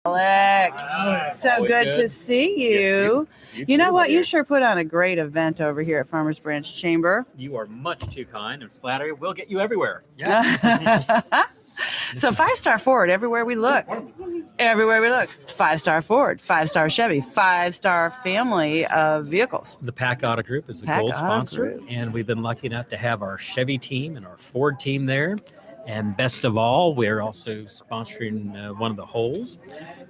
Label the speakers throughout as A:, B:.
A: Alex, so
B: Always
A: good to
B: good.
A: see
B: Yes,
A: you.
B: you
A: You know
B: too,
A: what?
B: my
A: You
B: dear.
A: sure put on a great event over here at Farmers Branch Chamber.
B: You are much too kind, and flattery will get you everywhere. Yeah.
A: So 5-star Ford everywhere we look. Everywhere we look, 5-star Ford, 5-star Chevy, 5-star family of vehicles.
B: The Pack Auto Group is the
A: Pack
B: gold
A: Auto
B: sponsor,
A: Group.
B: and we've been lucky enough to have our Chevy team and our Ford team there. And best of all, we're also sponsoring one of the holes.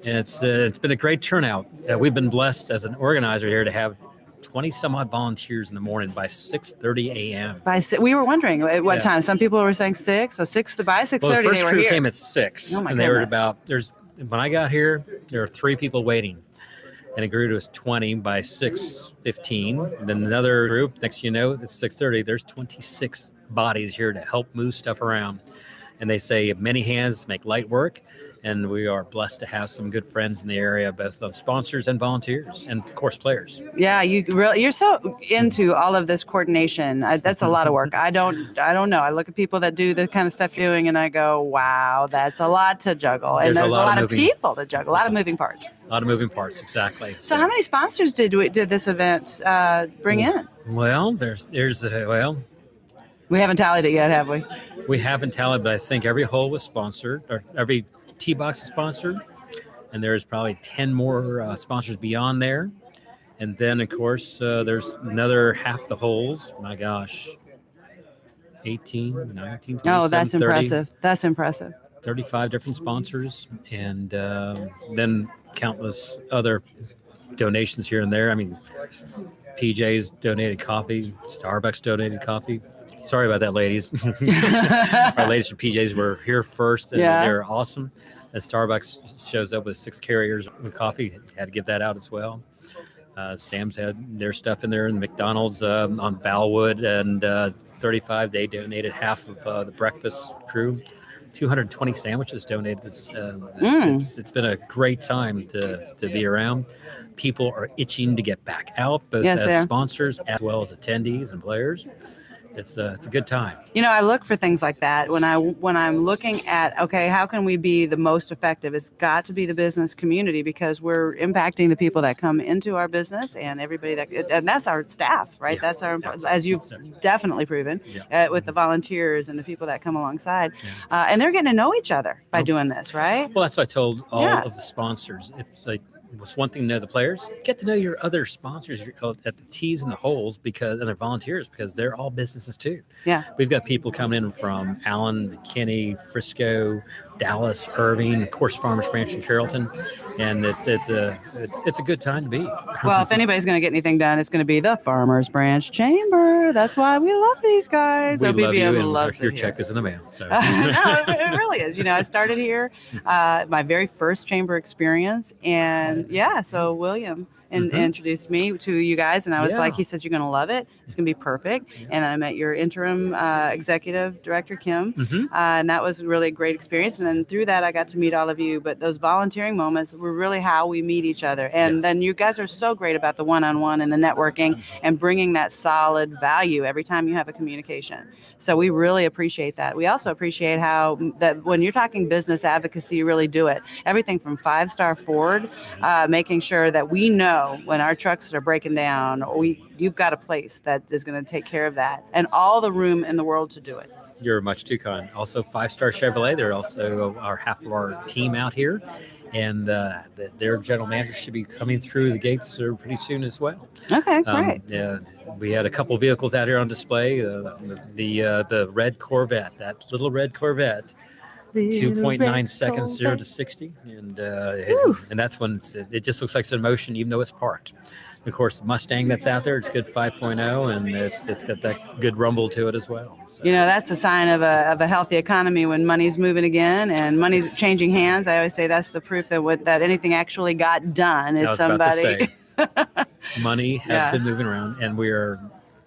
B: And it's been a great turnout. We've been blessed as an organizer here to have 20 some odd volunteers in the morning by 6:30 a.m.
A: We were wondering at what
B: Yeah.
A: time. Some people were saying 6, so 6 by 6:30
B: Well, the first
A: they were
B: crew
A: here.
B: came at 6,
A: Oh my
B: and they were
A: goodness.
B: when I got here, there were 3 people waiting, and it grew to 20 by 6:15. And then another group, next you know, it's 6:30. There's 26 bodies here to help move stuff around, and they say many hands make light work. And we are blessed to have some good friends in the area, both of sponsors and volunteers, and of course players.
A: Yeah, you're so into all of this coordination. That's a lot of work. I don't know. I look at people that do the kind of stuff you're doing, and I go, wow, that's a lot to juggle, and there's a lot of people to juggle, a lot of moving parts.
B: A lot of moving parts, exactly.
A: So how many sponsors did this event bring in?
B: Well, well,
A: We haven't tallied it yet, have we?
B: we haven't tallied, but I think every hole was sponsored, or every tee box is sponsored, and there's probably 10 more sponsors beyond there. And then, of course, there's another half the holes. My gosh, 18, 19, 27,
A: Oh, that's
B: 30,
A: impressive. That's impressive.
B: 35 different sponsors, and then countless other donations here and there. I mean, PJ's donated coffee, Starbucks donated coffee. Sorry about that, ladies. Our ladies from PJ's were here first, and they're awesome. And Starbucks shows up with 6 carriers of coffee. Had to give that out as well. Sam's had their stuff in there, and McDonald's on Balwood and 35. They donated half of the breakfast crew. 220 sandwiches donated. It's been a great time to be around. People are itching to get back out, both as sponsors as well as attendees and players. It's a good time.
A: You know, I look for things like that when I'm looking at, okay, how can we be the most effective? It's got to be the business community, because we're impacting the people that come into our business and everybody and that's our staff, right?
B: Yeah,
A: that's as you've definitely proven with the volunteers and the people that come alongside, and they're getting to know each other by doing this, right?
B: Well, that's what I told all of the sponsors. It's like, it's one thing to know the players, get to know your other sponsors at the tees and the holes, and their volunteers, because they're all businesses too.
A: Yeah.
B: We've got people coming in from Allen, McKinney, Frisco, Dallas, Irving, of course, Farmers Branch and Carrollton, and it's a good time to be.
A: Well, if anybody's going to get anything done, it's going to be the Farmers Branch Chamber. That's why we love these guys.
B: We
A: OBBM
B: love you, and
A: loves
B: your
A: it
B: check
A: here.
B: is in the mail. So.
A: No, it really is. You know, I started here, my very first chamber experience, and so William introduced me to you guys, and I was like, he says, you're going to love it. It's going to be perfect. Yeah. And then I met your interim executive director, Kim, and that was really a great experience. And then through that, I got to meet all of you. But those volunteering moments were really how we meet each other. And then you guys are so great about the one-on-one and the networking and bringing that solid value every time you have a communication. So we really appreciate that. We also appreciate how that when you're talking business advocacy, you really do it. Everything from 5-star Ford, making sure that we know when our trucks are breaking down, you've got a place that is going to take care of that, and all the room in the world to do it.
B: You're much too kind. Also, 5-star Chevrolet, they're also half of our team out here, and their general manager should be coming through the gates pretty soon as well.
A: Okay, great.
B: We had a couple vehicles out here on display. The red Corvette, that little red Corvette. 2.9 seconds, 0 to 60, and that's when it just looks like it's in motion, even though it's parked. Of course, the Mustang that's out there, it's good 5.0, and it's got that good rumble to it as well. So.
A: You know, that's a sign of a healthy economy when money's moving again and money's changing hands. I always say that's the proof that anything actually got done is somebody.
B: Money has been moving around, and we are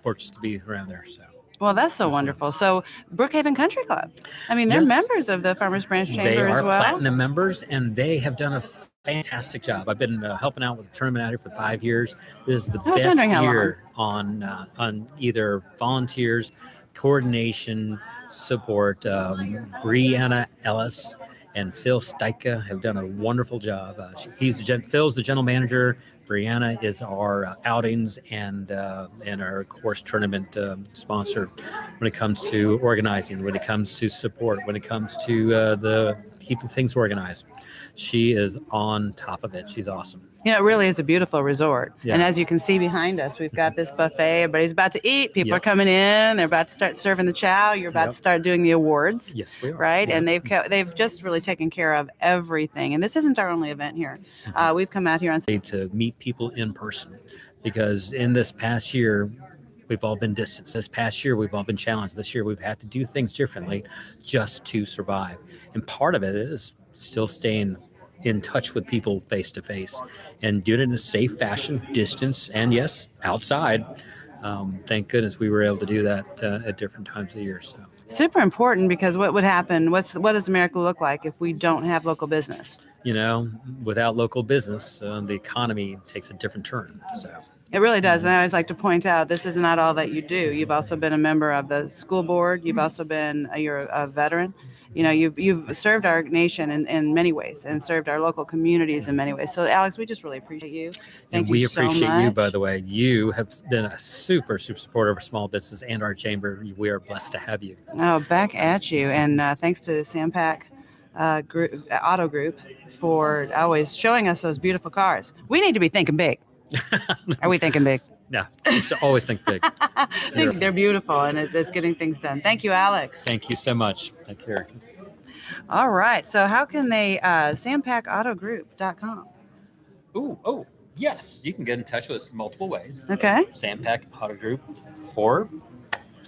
B: fortunate to be around there. So.
A: Well, that's so wonderful. So Brookhaven Country Club, I mean, they're members of the Farmers Branch Chamber as well.
B: They are platinum members, and they have done a fantastic job. I've been helping out with the tournament out here for 5 years. This is the best year on either volunteers, coordination, support. Brianna Ellis and Phil Steika have done a wonderful job. Phil's the general manager. Brianna is our outings and our course tournament sponsor when it comes to organizing, when it comes to support, when it comes to the keeping things organized. She is on top of it. She's awesome.
A: It really is a beautiful resort.
B: Yeah.
A: And as you can see behind us, we've got this buffet. Everybody's about to eat. People are coming in. They're about to start serving the chow. You're about to start doing the awards.
B: Yes, we are.
A: Right? And they've just really taken care of everything. And this isn't our only event here. We've come out here on
B: to meet people in person, because in this past year, we've all been distanced. This past year, we've all been challenged. This year, we've had to do things differently just to survive. And part of it is still staying in touch with people face to face and doing it in a safe fashion, distance, and yes, outside. Thank goodness we were able to do that at different times of the year. So
A: super important, because what would happen? What does America look like if we don't have local business?
B: Without local business, the economy takes a different turn. So
A: it really does. And I always like to point out, this is not all that you do. You've also been a member of the school board. You've also been you're a veteran. You've served our nation in many ways, and served our local communities in many ways. So, Alex, we just really appreciate you. Thank you so much.
B: We appreciate you, by the way. You have been a super, super supporter of small business and our chamber. We are blessed to have you.
A: Oh, back at you. And thanks to Sampak Auto Group for always showing us those beautiful cars. We need to be thinking big. Are we thinking big?
B: Yeah, you should always think big.
A: They're beautiful, and it's getting things done. Thank you, Alex.
B: Thank you so much. Thank you.
A: All right. So how can they, sampacautogroup.com?
B: Oh, yes. You can get in touch with us multiple ways.
A: Okay.
B: Sampak Auto Group, or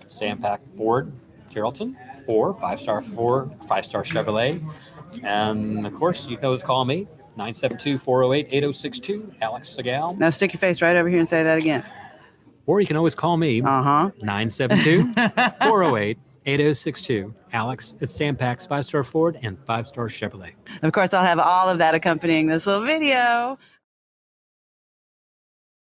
B: Sampak Ford Carrollton, or 5-Star Ford, 5-Star Chevrolet. And, of course, you can always call me. 972-408-8062, Alex Sagcal.
A: Now stick your face right over here and say that again.
B: Or you can always call me, 972-408-8062, Alex at Sampak's 5-Star Ford and 5-Star Chevrolet.
A: Of course, I'll have all of that accompanying this little video.